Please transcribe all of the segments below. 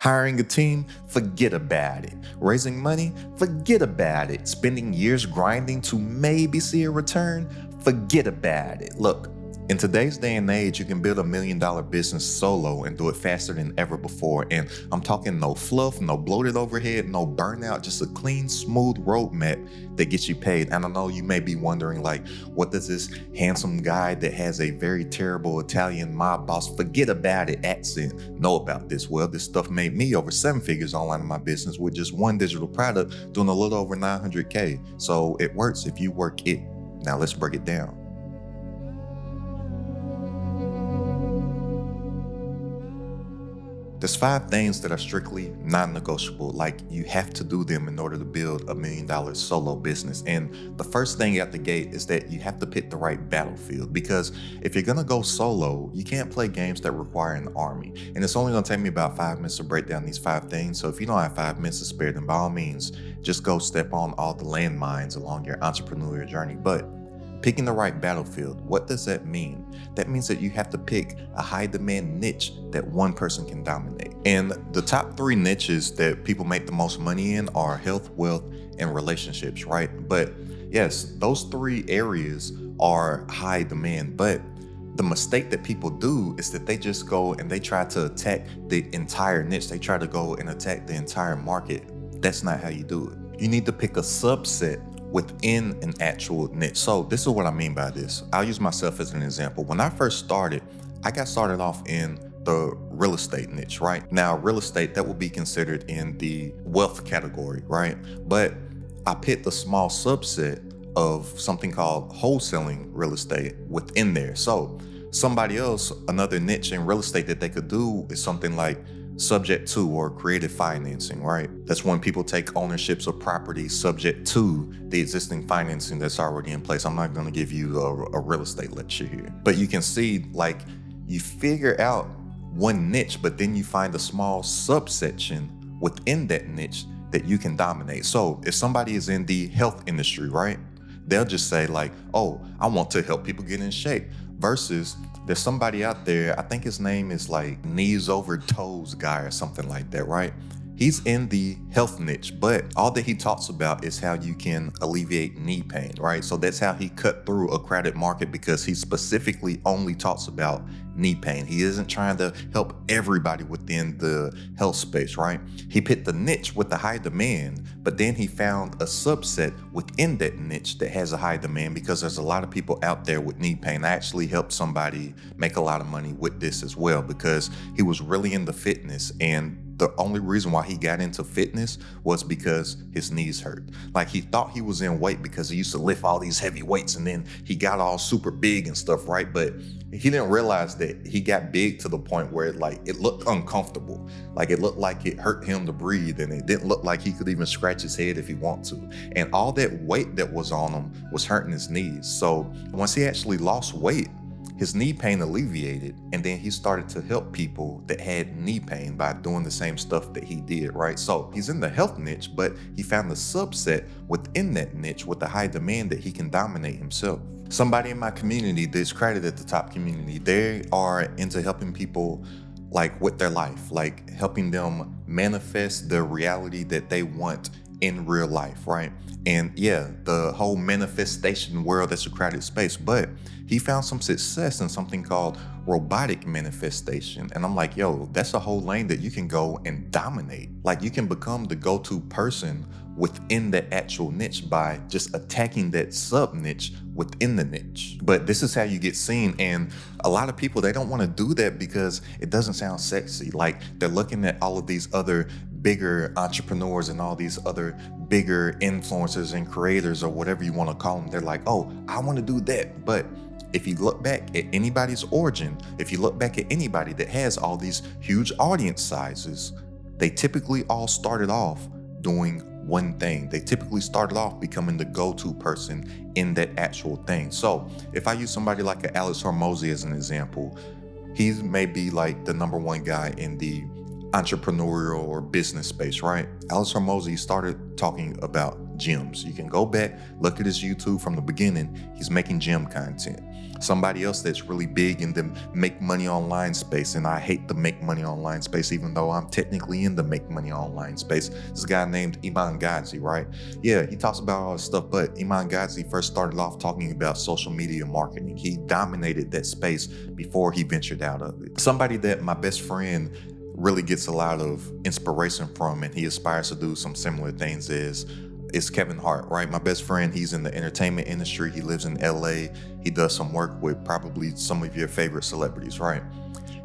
Hiring a team? Forget about it. Raising money? Forget about it. Spending years grinding to maybe see a return? Forget about it. Look, in today's day and age, you can build $1 million business solo and do it faster than ever before. And I'm talking no fluff, no bloated overhead, no burnout, just a clean, smooth roadmap that gets you paid. And I know you may be wondering, like, what does this handsome guy that has a very terrible Italian mob boss, forget about it, accent know about this? Well, this stuff made me over 7 figures online in my business with just one digital product, doing a little over 900K. So it works if you work it. Now let's break it down. There's 5 things that are strictly non-negotiable, like you have to do them in order to build $1 million solo business. And the first thing out the gate is that you have to pick the right battlefield, because if you're gonna go solo, you can't play games that require an army. And it's only gonna take me about 5 minutes to break down these 5 things. So if you don't have 5 minutes to spare, then by all means, just go step on all the landmines along your entrepreneurial journey. But picking the right battlefield, what does that mean? That means that you have to pick a high demand niche that one person can dominate. And the top 3 niches that people make the most money in are health, wealth, and relationships, right? But yes, those 3 areas are high demand, but the mistake that people do is that they just go and they try to attack the entire niche. They try to go and attack the entire market. That's not how you do it. You need to pick a subset within an actual niche. So this is what I mean by this. I'll use myself as an example. When I first started, I got started off in the real estate niche, right? Now, real estate, that would be considered in the wealth category, right? But I picked a small subset of something called wholesaling real estate within there. So somebody else, another niche in real estate that they could do is something like subject to or creative financing, right? That's when people take ownerships of property subject to the existing financing that's already in place. I'm not going to give you a real estate lecture here, but you can see, like, you figure out one niche, but then you find a small subsection within that niche that you can dominate. So if somebody is in the health industry, right, they'll just say like, oh, I want to help people get in shape, versus there's somebody out there, I think his name is like knees over toes guy or something like that, right? He's in the health niche, but all that he talks about is how you can alleviate knee pain, right? So that's how he cut through a crowded market, because he specifically only talks about knee pain. He isn't trying to help everybody within the health space, right? He picked the niche with the high demand, but then he found a subset within that niche that has a high demand, because there's a lot of people out there with knee pain. I actually helped somebody make a lot of money with this as well, because he was really into fitness, and the only reason why he got into fitness was because his knees hurt. Like, he thought he was in weight because he used to lift all these heavy weights, and then he got all super big and stuff, right? But he didn't realize that he got big to the point where it looked uncomfortable. Like, it looked like it hurt him to breathe, and it didn't look like he could even scratch his head if he wanted to. And all that weight that was on him was hurting his knees. So once he actually lost weight, his knee pain alleviated, and then he started to help people that had knee pain by doing the same stuff that he did, right? So he's in the health niche, but he found a subset within that niche with the high demand that he can dominate himself. Somebody in my community that's credited at the top community, they are into helping people like with their life, like helping them manifest the reality that they want in real life, right? And yeah, the whole manifestation world, that's a crowded space, but he found some success in something called robotic manifestation. And I'm like, yo, that's a whole lane that you can go and dominate. Like, you can become the go-to person within the actual niche by just attacking that sub niche within the niche. But this is how you get seen. And a lot of people, they don't want to do that because it doesn't sound sexy. Like, they're looking at all of these other bigger entrepreneurs and all these other bigger influencers and creators, or whatever you want to call them. They're like, oh, I want to do that. But if you look back at anybody's origin, if you look back at anybody that has all these huge audience sizes, they typically all started off doing one thing. They typically started off becoming the go-to person in that actual thing. So if I use somebody like an Alex Hormozy as an example, he may be like the #1 guy in the entrepreneurial or business space, right? Alex Hormozy started talking about gyms. You can go back, look at his YouTube from the beginning. He's making gym content. Somebody else that's really big in the make money online space, and I hate the make money online space, even though I'm technically in the make money online space. This guy named Iman Gadzhi, right? Yeah, he talks about all this stuff, but Iman Gadzhi first started off talking about social media marketing. He dominated that space before he ventured out of it. Somebody that my best friend really gets a lot of inspiration from, and he aspires to do some similar things, is Kevin Hart, right? My best friend, he's in the entertainment industry. He lives in LA. He does some work with probably some of your favorite celebrities, right?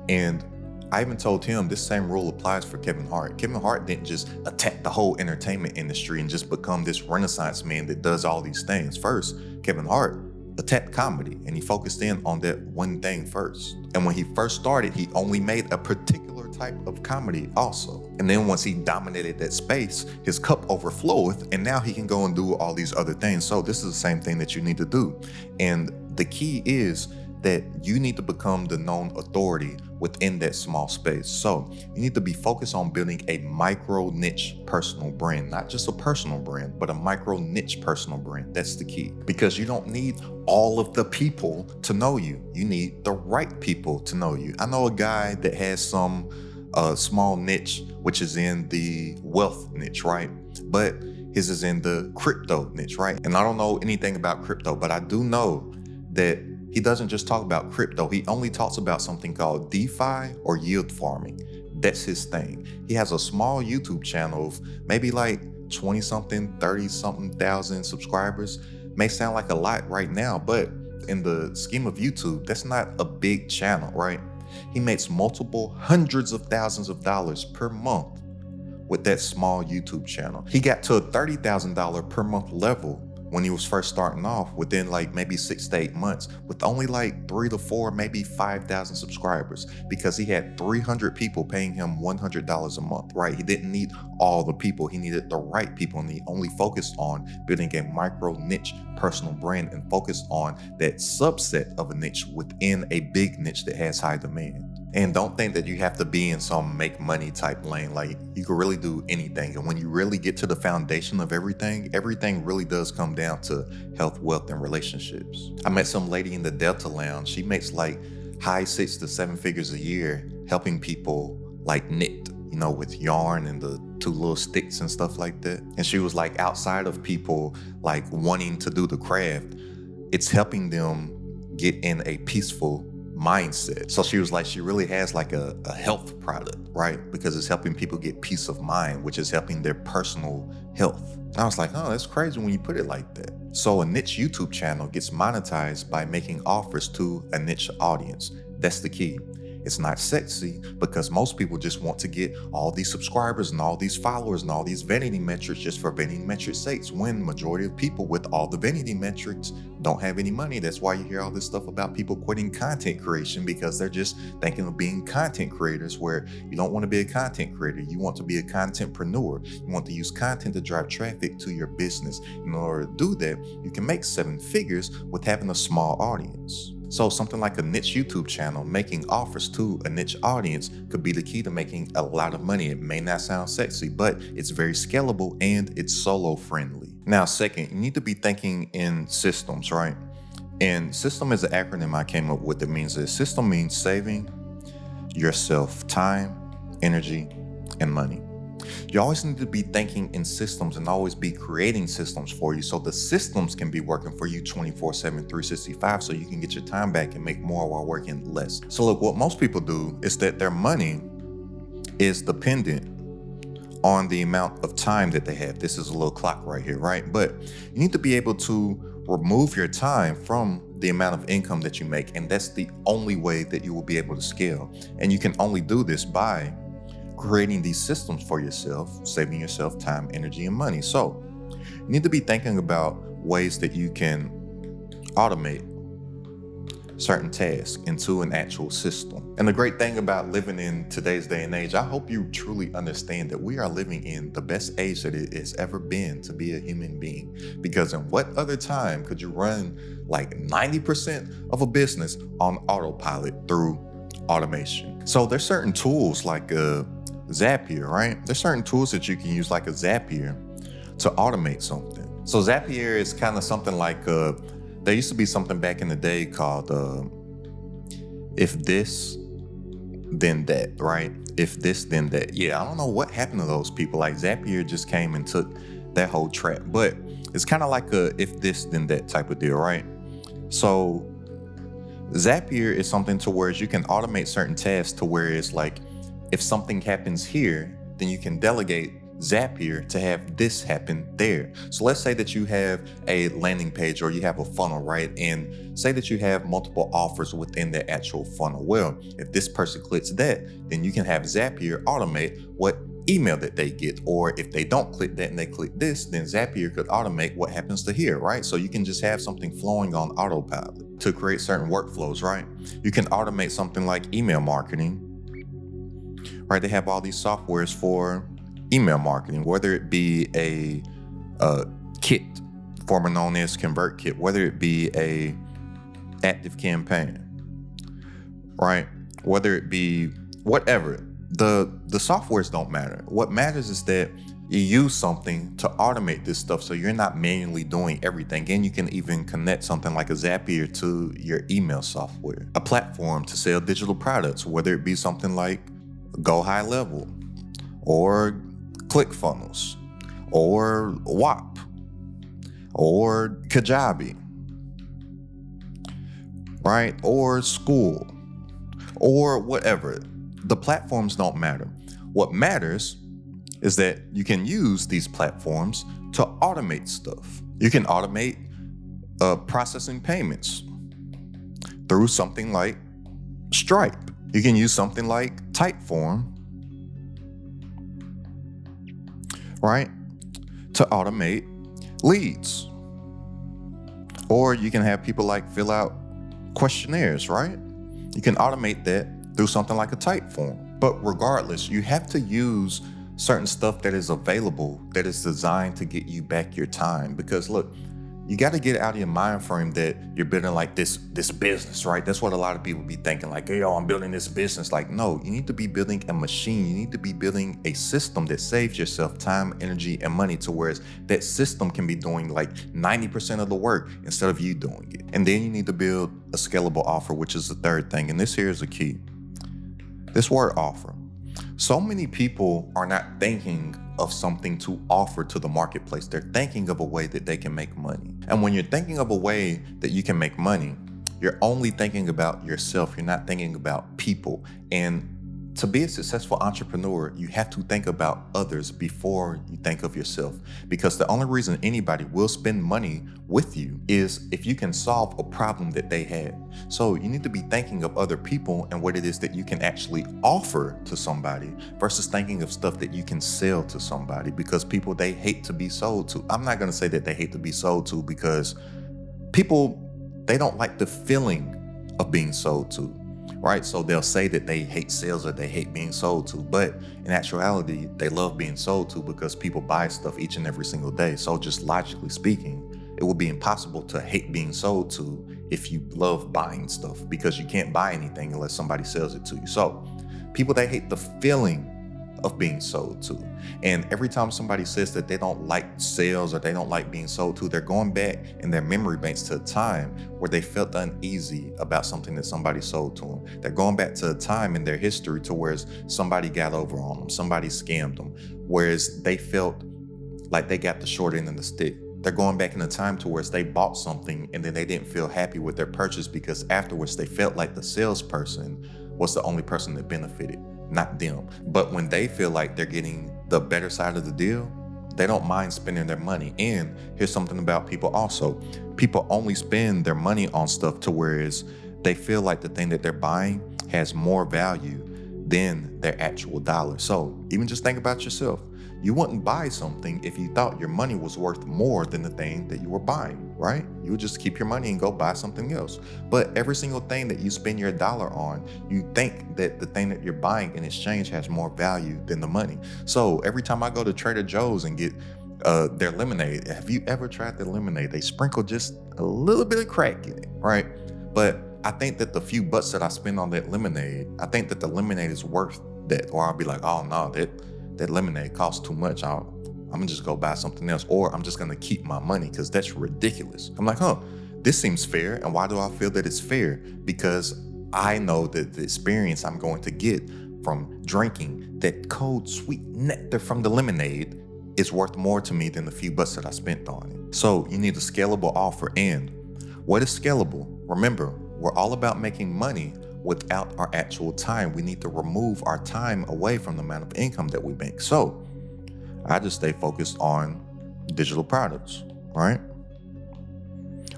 And I even told him this same rule applies for Kevin Hart. Kevin Hart didn't just attack the whole entertainment industry and just become this renaissance man that does all these things. First, Kevin Hart attacked comedy, and he focused in on that one thing first. And when he first started, he only made a particular type of comedy also. And then once he dominated that space, his cup overfloweth, and now he can go and do all these other things. So this is the same thing that you need to do. And the key is that you need to become the known authority within that small space. So you need to be focused on building a micro niche personal brand, not just a personal brand, but a micro niche personal brand. That's the key, because you don't need all of the people to know you. You need the right people to know you. I know a guy that has some small niche, which is in the wealth niche, right? But his is in the crypto niche, right? And I don't know anything about crypto, but I do know that he doesn't just talk about crypto. He only talks about something called DeFi or yield farming. That's his thing. He has a small YouTube channel of maybe like 20 something, 30 something thousand subscribers. May sound like a lot right now, but in the scheme of YouTube, that's not a big channel, right? He makes multiple hundreds of thousands of dollars per month with that small YouTube channel. He got to a $30,000 per month level when he was first starting off within like maybe 6 to 8 months with only like 3 to 4, maybe 5,000 subscribers, because he had 300 people paying him $100 a month, right? He didn't need all the people. He needed the right people, and he only focused on building a micro niche personal brand and focused on that subset of a niche within a big niche that has high demand. And don't think that you have to be in some make money type lane. Like, you can really do anything. And when you really get to the foundation of everything really does come down to health, wealth, and relationships. I met some lady in the Delta Lounge. She makes like high 6 to 7 figures a year helping people like knit, you know, with yarn and the 2 little sticks and stuff like that. And she was like, outside of people like wanting to do the craft, it's helping them get in a peaceful mindset. So she was like, she really has like a health product, right? Because it's helping people get peace of mind, which is helping their personal health. And I was like, oh, that's crazy when you put it like that. So a niche YouTube channel gets monetized by making offers to a niche audience. That's the key. It's not sexy because most people just want to get all these subscribers and all these followers and all these vanity metrics just for vanity metrics' sakes, when majority of people with all the vanity metrics don't have any money. That's why you hear all this stuff about people quitting content creation, because they're just thinking of being content creators, where you don't want to be a content creator. You want to be a contentpreneur. You want to use content to drive traffic to your business. In order to do that, you can make 7 figures with having a small audience. So something like a niche YouTube channel, making offers to a niche audience, could be the key to making a lot of money. It may not sound sexy, but it's very scalable and it's solo friendly. Now, second, you need to be thinking in systems, right? And system is an acronym I came up with that means that system means saving yourself time, energy, and money. You always need to be thinking in systems and always be creating systems for you, so the systems can be working for you 24/7, 365, so you can get your time back and make more while working less. So look, what most people do is that their money is dependent on the amount of time that they have. This is a little clock right here, right? But you need to be able to remove your time from the amount of income that you make, and that's the only way that you will be able to scale. And you can only do this by creating these systems for yourself, saving yourself time, energy, and money. So you need to be thinking about ways that you can automate certain tasks into an actual system. And the great thing about living in today's day and age, I hope you truly understand that we are living in the best age that it has ever been to be a human being. Because in what other time could you run like 90% of a business on autopilot through automation? So there's certain tools like Zapier, right? There's certain tools that you can use like a Zapier to automate something. So Zapier is kind of something like There used to be something back in the day called if this, then that, right? If this, then that. Yeah, I don't know what happened to those people. Like Zapier just came and took that whole track. But it's kind of like a if this, then that type of deal, right? So Zapier is something to where you can automate certain tasks to where it's like, if something happens here, then you can delegate Zapier to have this happen there. So let's say that you have a landing page or you have a funnel, right? And say that you have multiple offers within the actual funnel. Well, if this person clicks that, then you can have Zapier automate what email that they get. Or if they don't click that and they click this, then Zapier could automate what happens to here, right? So you can just have something flowing on autopilot to create certain workflows, right? You can automate something like email marketing, right? They have all these softwares for email marketing, whether it be a kit, formerly known as ConvertKit, whether it be a active campaign, right? Whether it be whatever, the softwares don't matter. What matters is that you use something to automate this stuff so you're not manually doing everything. And you can even connect something like a Zapier to your email software, a platform to sell digital products, whether it be something like Go High Level or ClickFunnels or WAP or Kajabi, right? Or School or whatever. The platforms don't matter. What matters is that you can use these platforms to automate stuff. You can automate processing payments through something like Stripe. You can use something like Typeform, right, to automate leads. Or you can have people like fill out questionnaires, right? You can automate that through something like a Typeform. But regardless, you have to use certain stuff that is available that is designed to get you back your time. Because look, you got to get out of your mind frame that you're building like this business, right? That's what a lot of people be thinking, like, hey, yo, I'm building this business. Like, no, you need to be building a machine. You need to be building a system that saves yourself time, energy, and money, to where that system can be doing like 90% of the work instead of you doing it. And then you need to build a scalable offer, which is the third thing. And this here is a key. This word offer. So many people are not thinking of something to offer to the marketplace. They're thinking of a way that they can make money. And when you're thinking of a way that you can make money, you're only thinking about yourself. You're not thinking about people. And to be a successful entrepreneur, you have to think about others before you think of yourself. Because the only reason anybody will spend money with you is if you can solve a problem that they had. So you need to be thinking of other people and what it is that you can actually offer to somebody versus thinking of stuff that you can sell to somebody. Because people, they hate to be sold to. I'm not going to say that they hate to be sold to, because people, they don't like the feeling of being sold to. Right? So they'll say that they hate sales or they hate being sold to, but in actuality, they love being sold to because people buy stuff each and every single day. So just logically speaking, it would be impossible to hate being sold to if you love buying stuff, because you can't buy anything unless somebody sells it to you. So people, they hate the feeling of being sold to. And every time somebody says that they don't like sales or they don't like being sold to, they're going back in their memory banks to a time where they felt uneasy about something that somebody sold to them. They're going back to a time in their history to where somebody got over on them, somebody scammed them, whereas they felt like they got the short end of the stick. They're going back in a time to where they bought something and then they didn't feel happy with their purchase, because afterwards they felt like the salesperson was the only person that benefited, not them. But when they feel like they're getting the better side of the deal, they don't mind spending their money. And here's something about people also. People only spend their money on stuff to whereas they feel like the thing that they're buying has more value than their actual dollar. So even just think about yourself. You wouldn't buy something if you thought your money was worth more than the thing that you were buying, right? You would just keep your money and go buy something else. But every single thing that you spend your dollar on, you think that the thing that you're buying in exchange has more value than the money. So every time I go to Trader Joe's and get their lemonade, have you ever tried their lemonade? They sprinkle just a little bit of crack in it, right? But I think that the few bucks that I spend on that lemonade, I think that the lemonade is worth that. Or I'll be like, oh no, that lemonade costs too much. I'm gonna just go buy something else, or I'm just gonna keep my money because that's ridiculous. I'm like, this seems fair. And why do I feel that it's fair? Because I know that the experience I'm going to get from drinking that cold, sweet nectar from the lemonade is worth more to me than the few bucks that I spent on it. So you need a scalable offer. And what is scalable? Remember, we're all about making money without our actual time. We need to remove our time away from the amount of income that we make. So I just stay focused on digital products, right?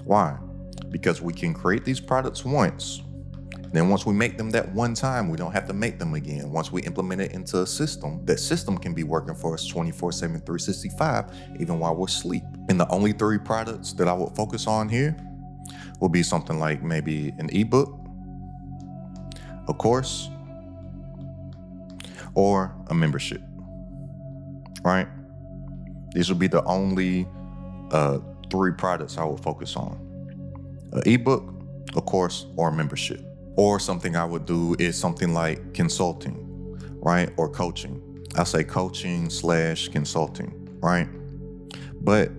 Why? Because we can create these products once. Then once we make them that one time, we don't have to make them again. Once we implement it into a system, that system can be working for us 24/7, 365, even while we're asleep. And the only 3 products that I would focus on here will be something like maybe an ebook, a course, or a membership, right? These will be the only 3 products I will focus on: an ebook, a course, or a membership. Or something I would do is something like consulting, right? Or coaching. I say coaching/consulting, right? But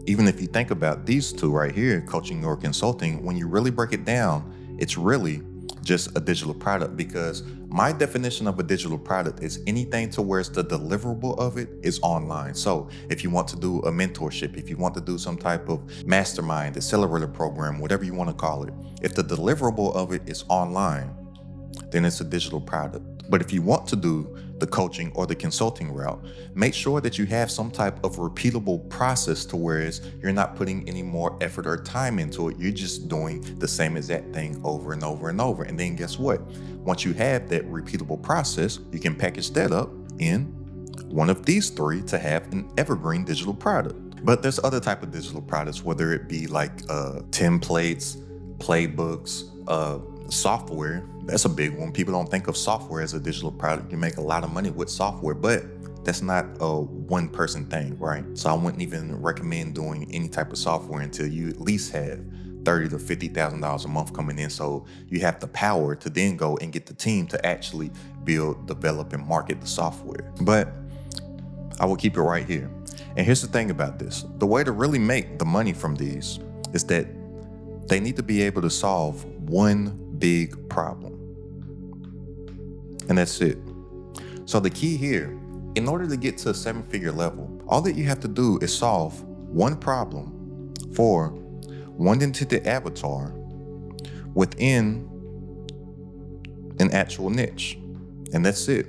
even if you think about these 2 right here, coaching or consulting, when you really break it down, it's really just a digital product, because my definition of a digital product is anything to where the deliverable of it is online. So if you want to do a mentorship, if you want to do some type of mastermind, accelerator program, whatever you want to call it, if the deliverable of it is online, then it's a digital product. But if you want to do the coaching or the consulting route, make sure that you have some type of repeatable process to where you're not putting any more effort or time into it. You're just doing the same exact thing over and over and over. And then guess what? Once you have that repeatable process, you can package that up in one of these 3 to have an evergreen digital product. But there's other type of digital products, whether it be like templates, playbooks, software. That's a big one. People don't think of software as a digital product. You make a lot of money with software, but that's not a one person thing, right? So I wouldn't even recommend doing any type of software until you at least have $30,000 to $50,000 a month coming in. So you have the power to then go and get the team to actually build, develop, and market the software. But I will keep it right here. And here's the thing about this. The way to really make the money from these is that they need to be able to solve one big problem. And that's it. So the key here, in order to get to a 7-figure level, all that you have to do is solve one problem for one entity avatar within an actual niche. And that's it.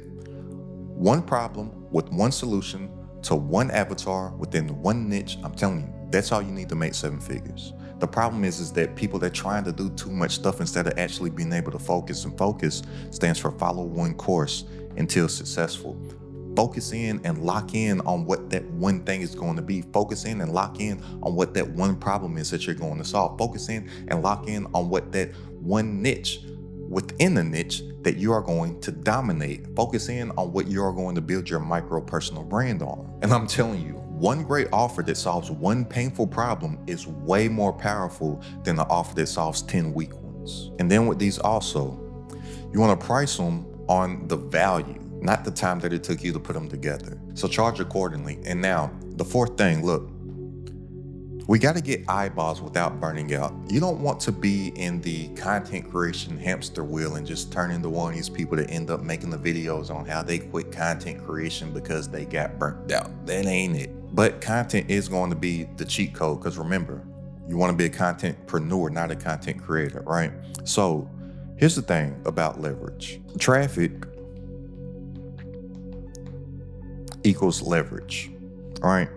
One problem with one solution to one avatar within one niche. I'm telling you, that's all you need to make 7 figures. The problem is that people that are trying to do too much stuff instead of actually being able to focus. And focus stands for follow one course until successful. Focus in and lock in on what that one thing is going to be. Focus in and lock in on what that one problem is that you're going to solve. Focus in and lock in on what that one niche within the niche that you are going to dominate. Focus in on what you are going to build your micro personal brand on. And I'm telling you, one great offer that solves one painful problem is way more powerful than the offer that solves 10 weak ones. And then with these also, you want to price them on the value, not the time that it took you to put them together. So charge accordingly. And now the 4th thing, look, we got to get eyeballs without burning out. You don't want to be in the content creation hamster wheel and just turn into one of these people that end up making the videos on how they quit content creation because they got burnt out. That ain't it. But content is going to be the cheat code, because remember, you want to be a contentpreneur, not a content creator, right? So here's the thing about leverage. Traffic equals leverage, all right?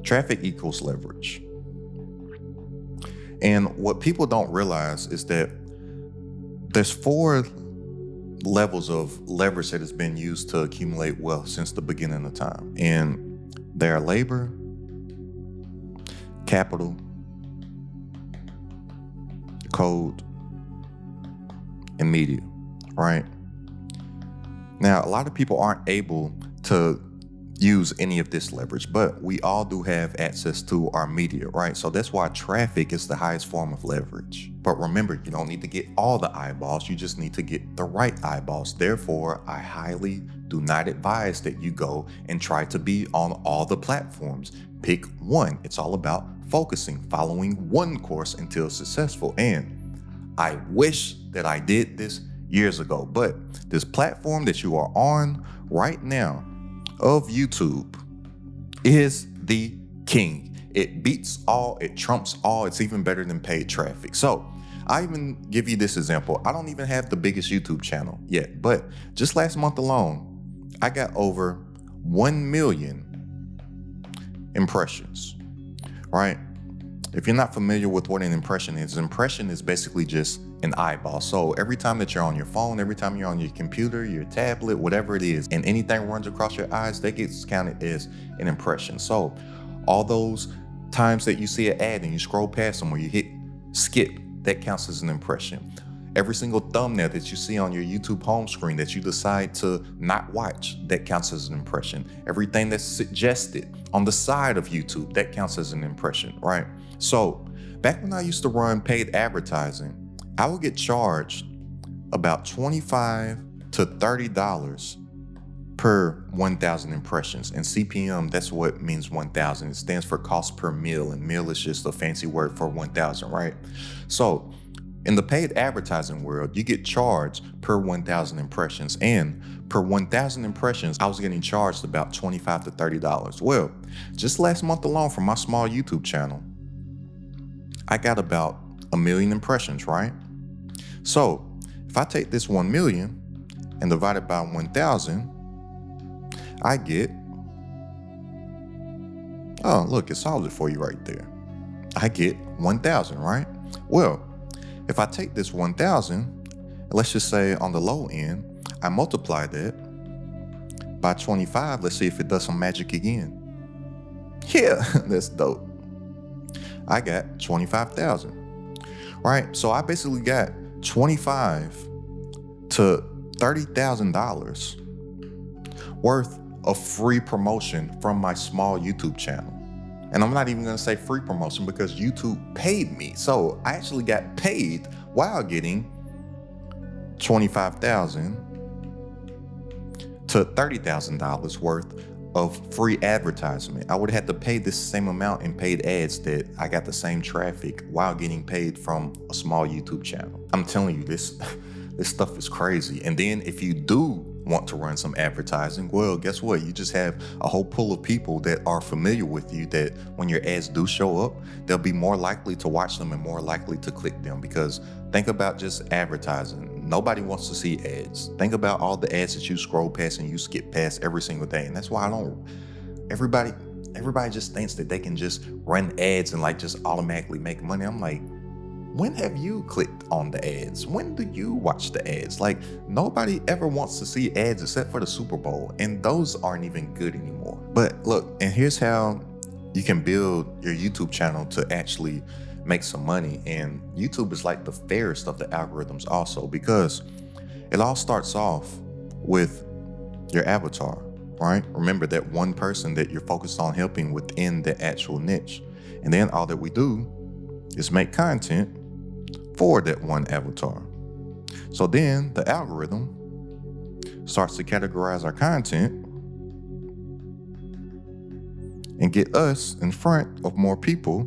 Traffic equals leverage. And what people don't realize is that there's 4 levels of leverage that has been used to accumulate wealth since the beginning of time. And they are labor, capital, code, and media, right? Now, a lot of people aren't able to use any of this leverage, but we all do have access to our media, right? So that's why traffic is the highest form of leverage. But remember, you don't need to get all the eyeballs, you just need to get the right eyeballs. Therefore, I highly do not advise that you go and try to be on all the platforms. Pick one. It's all about focusing, following one course until successful. And I wish that I did this years ago, but this platform that you are on right now of YouTube is the king. It beats all, it trumps all, it's even better than paid traffic. So I even give you this example. I don't even have the biggest YouTube channel yet, but just last month alone, I got over 1 million impressions, right? If you're not familiar with what an impression is basically just an eyeball. So every time that you're on your phone, every time you're on your computer, your tablet, whatever it is, and anything runs across your eyes, that gets counted as an impression. So all those times that you see an ad and you scroll past them or you hit skip, that counts as an impression. Every single thumbnail that you see on your YouTube home screen that you decide to not watch, that counts as an impression. Everything that's suggested on the side of YouTube, that counts as an impression, right? So back when I used to run paid advertising, I would get charged about $25 to $30 per 1,000 impressions. And CPM, that's what means 1,000. It stands for cost per mil, and mil is just a fancy word for 1,000, right? So in the paid advertising world, you get charged per 1,000 impressions, and per 1,000 impressions, I was getting charged about $25 to $30. Well, just last month alone from my small YouTube channel, I got about 1 million impressions, right? So if I take this 1 million and divide it by 1,000, I get, oh, look, it solves it for you right there. I get 1,000, right? Well, if I take this 1,000, let's just say on the low end, I multiply that by 25. Let's see if it does some magic again. Yeah, that's dope. I got 25,000, right? So I basically got $25,000 to $30,000 worth of free promotion from my small YouTube channel. And I'm not even gonna say free promotion because YouTube paid me. So I actually got paid while getting $25,000 to $30,000 worth of free advertisement. I would have had to pay this same amount in paid ads that I got the same traffic while getting paid from a small YouTube channel. I'm telling you, this stuff is crazy. And then if you do want to run some advertising, well, guess what? You just have a whole pool of people that are familiar with you that when your ads do show up, they'll be more likely to watch them and more likely to click them. Because think about just advertising. Nobody wants to see ads. Think about all the ads that you scroll past and you skip past every single day. And that's why everybody just thinks that they can just run ads and like just automatically make money. I'm like, when have you clicked on the ads? When do you watch the ads? Like, nobody ever wants to see ads except for the Super Bowl, and those aren't even good anymore. But look, and here's how you can build your YouTube channel to actually make some money. And YouTube is like the fairest of the algorithms also, because it all starts off with your avatar, right? Remember that one person that you're focused on helping within the actual niche. And then all that we do is make content for that one avatar. So then the algorithm starts to categorize our content and get us in front of more people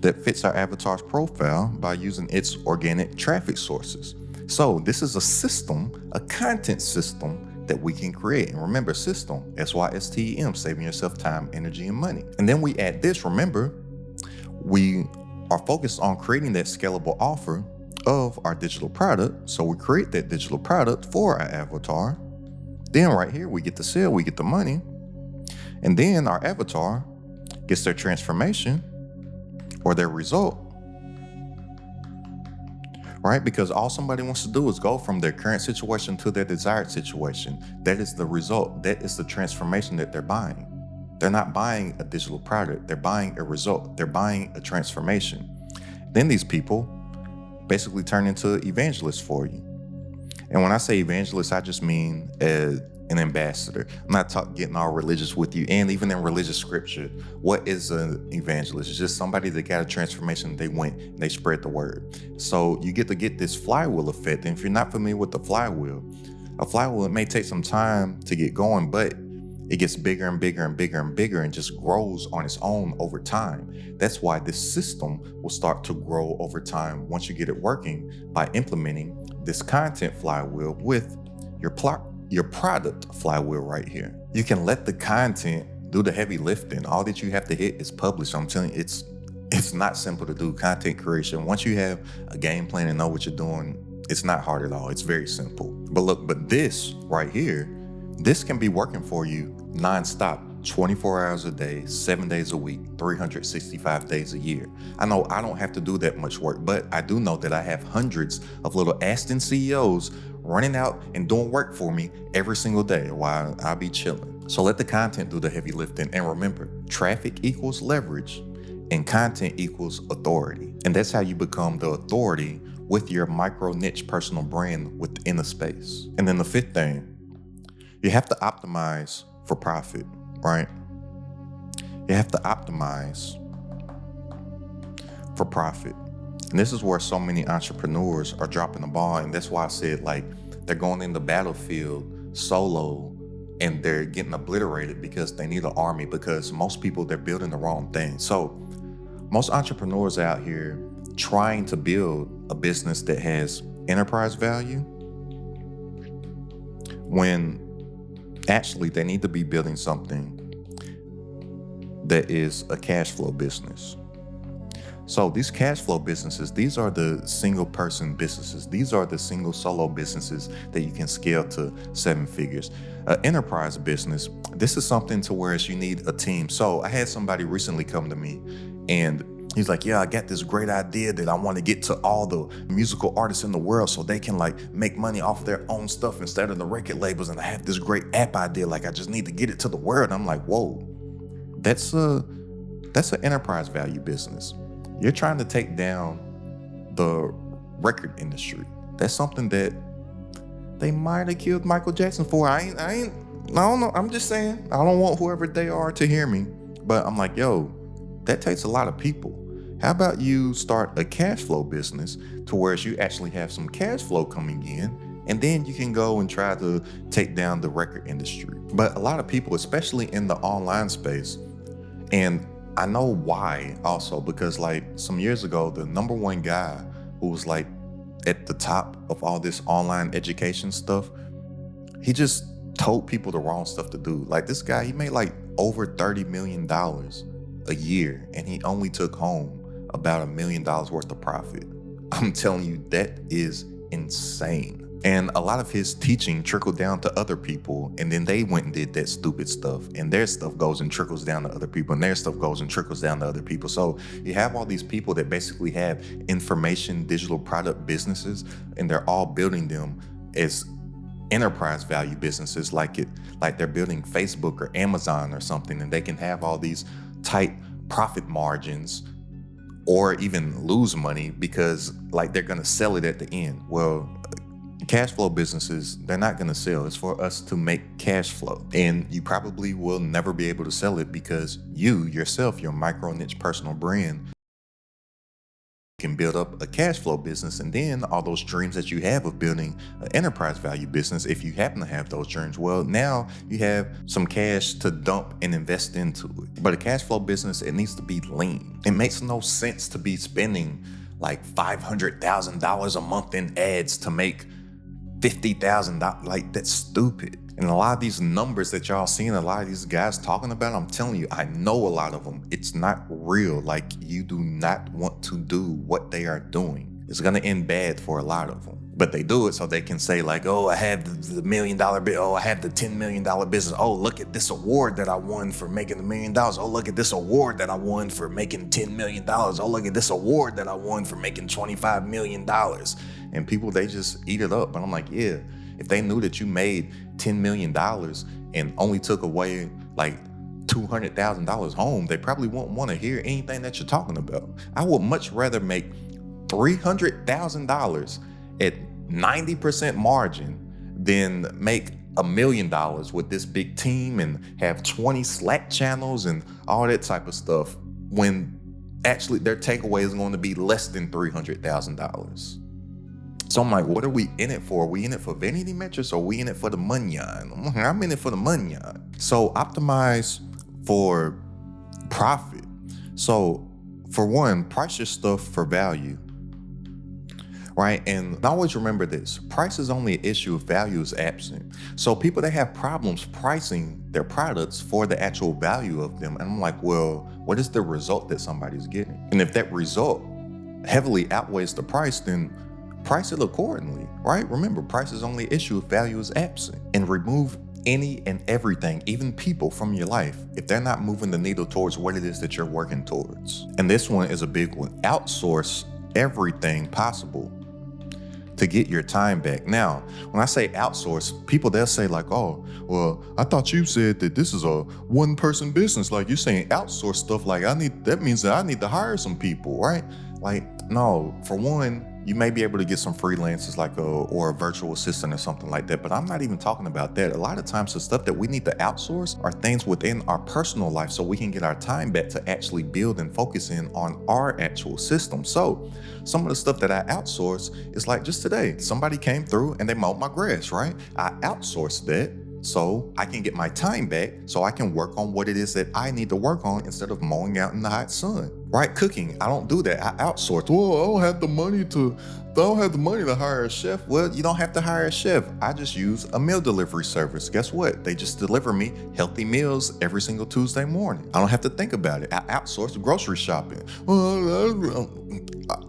that fits our avatar's profile by using its organic traffic sources. So this is a system, a content system that we can create. And remember, system, SYSTEM, saving yourself time, energy, and money. And then we add this, remember, we are focused on creating that scalable offer of our digital product. So we create that digital product for our avatar. Then right here, we get the sale, we get the money. And then our avatar gets their transformation or their result, right? Because all somebody wants to do is go from their current situation to their desired situation. That is the result. That is the transformation that they're buying. They're not buying a digital product. They're buying a result. They're buying a transformation. Then these people basically turn into evangelists for you. And when I say evangelists, I just mean an ambassador. I'm not getting all religious with you. And even in religious scripture, what is an evangelist? It's just somebody that got a transformation. They went and they spread the word. So you get to get this flywheel effect. And if you're not familiar with the flywheel, a flywheel, it may take some time to get going, but it gets bigger and bigger and bigger and bigger and just grows on its own over time. That's why this system will start to grow over time once you get it working by implementing this content flywheel with your product flywheel right here. You can let the content do the heavy lifting. All that you have to hit is publish. I'm telling you, it's not simple to do content creation. Once you have a game plan and know what you're doing, it's not hard at all. It's very simple. But this right here, this can be working for you nonstop, 24 hours a day, 7 days a week, 365 days a year. I know I don't have to do that much work, but I do know that I have hundreds of little Aston CEOs running out and doing work for me every single day while I'll be chilling. So let the content do the heavy lifting. And remember, traffic equals leverage and content equals authority. And that's how you become the authority with your micro niche personal brand within a space. And then the fifth thing, you have to optimize for profit, right? You have to optimize for profit. And this is where so many entrepreneurs are dropping the ball. And that's why I said, like, they're going in the battlefield solo and they're getting obliterated because they need an army, because most people, they're building the wrong thing. So most entrepreneurs out here trying to build a business that has enterprise value, when actually they need to be building something that is a cash flow business. So these cash flow businesses, these are the single person businesses. These are the single solo businesses that you can scale to 7 figures. An enterprise business, this is something to where you need a team. So I had somebody recently come to me and he's like, yeah, I got this great idea that I want to get to all the musical artists in the world so they can like make money off their own stuff instead of the record labels. And I have this great app idea. Like, I just need to get it to the world. I'm like, whoa, that's an enterprise value business. You're trying to take down the record industry. That's something that they might have killed Michael Jackson for. I don't know. I'm just saying, I don't want whoever they are to hear me. But I'm like, yo, that takes a lot of people. How about you start a cash flow business to where you actually have some cash flow coming in, and then you can go and try to take down the record industry. But a lot of people, especially in the online space, and I know why also, because like some years ago, the number one guy who was like at the top of all this online education stuff, he just told people the wrong stuff to do. Like, this guy, he made like over $30 million a year, and he only took home about $1 million worth of profit. I'm telling you, that is insane. And a lot of his teaching trickled down to other people, and then they went and did that stupid stuff, and their stuff goes and trickles down to other people, and their stuff goes and trickles down to other people. So you have all these people that basically have information digital product businesses, and they're all building them as enterprise value businesses, like they're building Facebook or Amazon or something, and they can have all these tight profit margins or even lose money because like they're going to sell it at the end. Well, cash flow businesses, they're not going to sell. It's for us to make cash flow, and you probably will never be able to sell it because you yourself, your micro niche personal brand, can build up a cash flow business, and then all those dreams that you have of building an enterprise value business, if you happen to have those dreams, well, now you have some cash to dump and invest into it. But a cash flow business, it needs to be lean. It makes no sense to be spending like $500,000 a month in ads to make $50,000. Like, that's stupid. And a lot of these numbers that y'all seeing, a lot of these guys talking about, I'm telling you, I know a lot of them. It's not real. Like, you do not want to do what they are doing. It's going to end bad for a lot of them. But they do it so they can say like, oh, I have the $1 million bill. Oh, I have the $10 million business. Oh, look at this award that I won for making $1 million. Oh, look at this award that I won for making $10 million. Oh, look at this award that I won for making $25 million. And people, they just eat it up. And I'm like, yeah, if they knew that you made $10 million and only took away like $200,000 home, they probably won't want to hear anything that you're talking about. I would much rather make $300,000 at 90% margin than make $1 million with this big team and have 20 Slack channels and all that type of stuff when actually their takeaway is going to be less than $300,000. So I'm like, what are we in it for? Are we in it for vanity metrics or are we in it for the money? I'm in it for the money. So optimize for profit. So for one, price your stuff for value. Right? And always remember this, price is only an issue if value is absent. So people that have problems pricing their products for the actual value of them, and I'm like, well, what is the result that somebody's getting? And if that result heavily outweighs the price, then price it accordingly, right? Remember, price is only an issue if value is absent. And remove any and everything, even people, from your life if they're not moving the needle towards what it is that you're working towards. And this one is a big one. Outsource everything possible to get your time back. Now, when I say outsource, people, they'll say like, oh, well, I thought you said that this is a one-person business. Like, you're saying outsource stuff like that means that I need to hire some people, right? Like, no, for one, you may be able to get some freelancers like or a virtual assistant or something like that, but I'm not even talking about that. A lot of times the stuff that we need to outsource are things within our personal life so we can get our time back to actually build and focus in on our actual system. So some of the stuff that I outsource is like just today, somebody came through and they mowed my grass, right? I outsourced that so I can get my time back so I can work on what it is that I need to work on instead of mowing out in the hot sun. Right? Cooking, I don't do that. I outsource. Well, I don't have the money to hire a chef. Well, you don't have to hire a chef. I just use a meal delivery service. Guess what? They just deliver me healthy meals every single Tuesday morning. I don't have to think about it. I outsource grocery shopping. Well,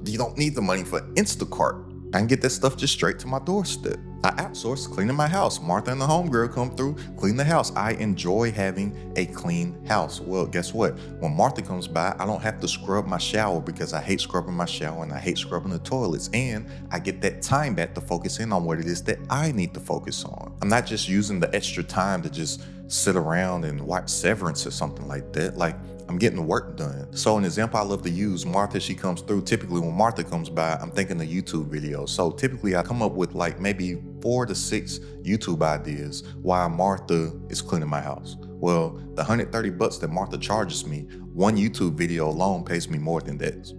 you don't need the money for Instacart. I can get that stuff just straight to my doorstep. I outsource cleaning my house. Martha and the homegirl come through, clean the house. I enjoy having a clean house. Well, guess what? When Martha comes by, I don't have to scrub my shower because I hate scrubbing my shower and I hate scrubbing the toilets. And I get that time back to focus in on what it is that I need to focus on. I'm not just using the extra time to just sit around and watch Severance or something like that. Like, I'm getting the work done. So an example I love to use, Martha, she comes through. Typically when Martha comes by, I'm thinking of YouTube videos. So typically I come up with like maybe 4 to 6 YouTube ideas while Martha is cleaning my house. Well, the $130 that Martha charges me, one YouTube video alone pays me more than that.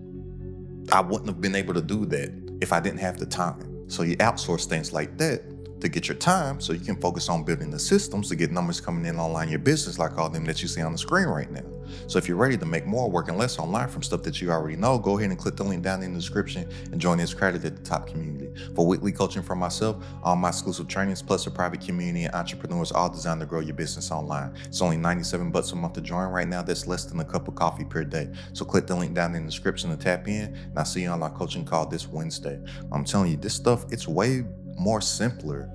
I wouldn't have been able to do that if I didn't have the time. So you outsource things like that to get your time so you can focus on building the systems to get numbers coming in online your business, like all them that you see on the screen right now. So if you're ready to make more working less online from stuff that you already know, go ahead and click the link down in the description and join this Credit at the Top community. For weekly coaching from myself, all my exclusive trainings, plus a private community and entrepreneurs, all designed to grow your business online. It's only $97 a month to join right now. That's less than a cup of coffee per day. So click the link down in the description to tap in, and I'll see you on our coaching call this Wednesday. I'm telling you, this stuff, it's way more simpler,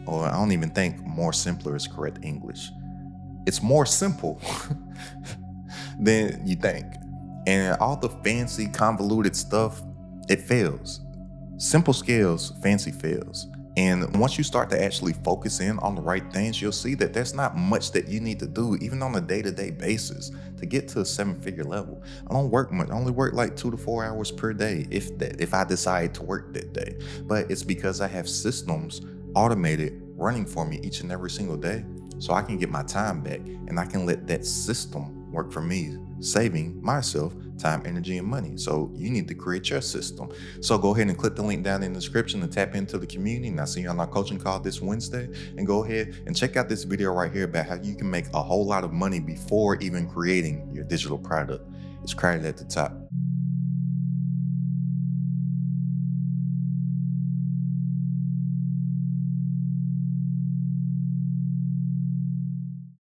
or I don't even think more simpler is correct English. It's more simple than you think. And all the fancy convoluted stuff, it fails. Simple scales, fancy fails. And once you start to actually focus in on the right things, you'll see that there's not much that you need to do, even on a day-to-day basis, to get to a 7-figure level. I don't work much. I only work like 2 to 4 hours per day, if I decide to work that day. But it's because I have systems automated running for me each and every single day, so I can get my time back and I can let that system work for me, saving myself time, energy, and money. So you need to create your system. So go ahead and click the link down in the description to tap into the community. And I'll see you on our coaching call this Wednesday. And go ahead and check out this video right here about how you can make a whole lot of money before even creating your digital product. It's Credit at the Top.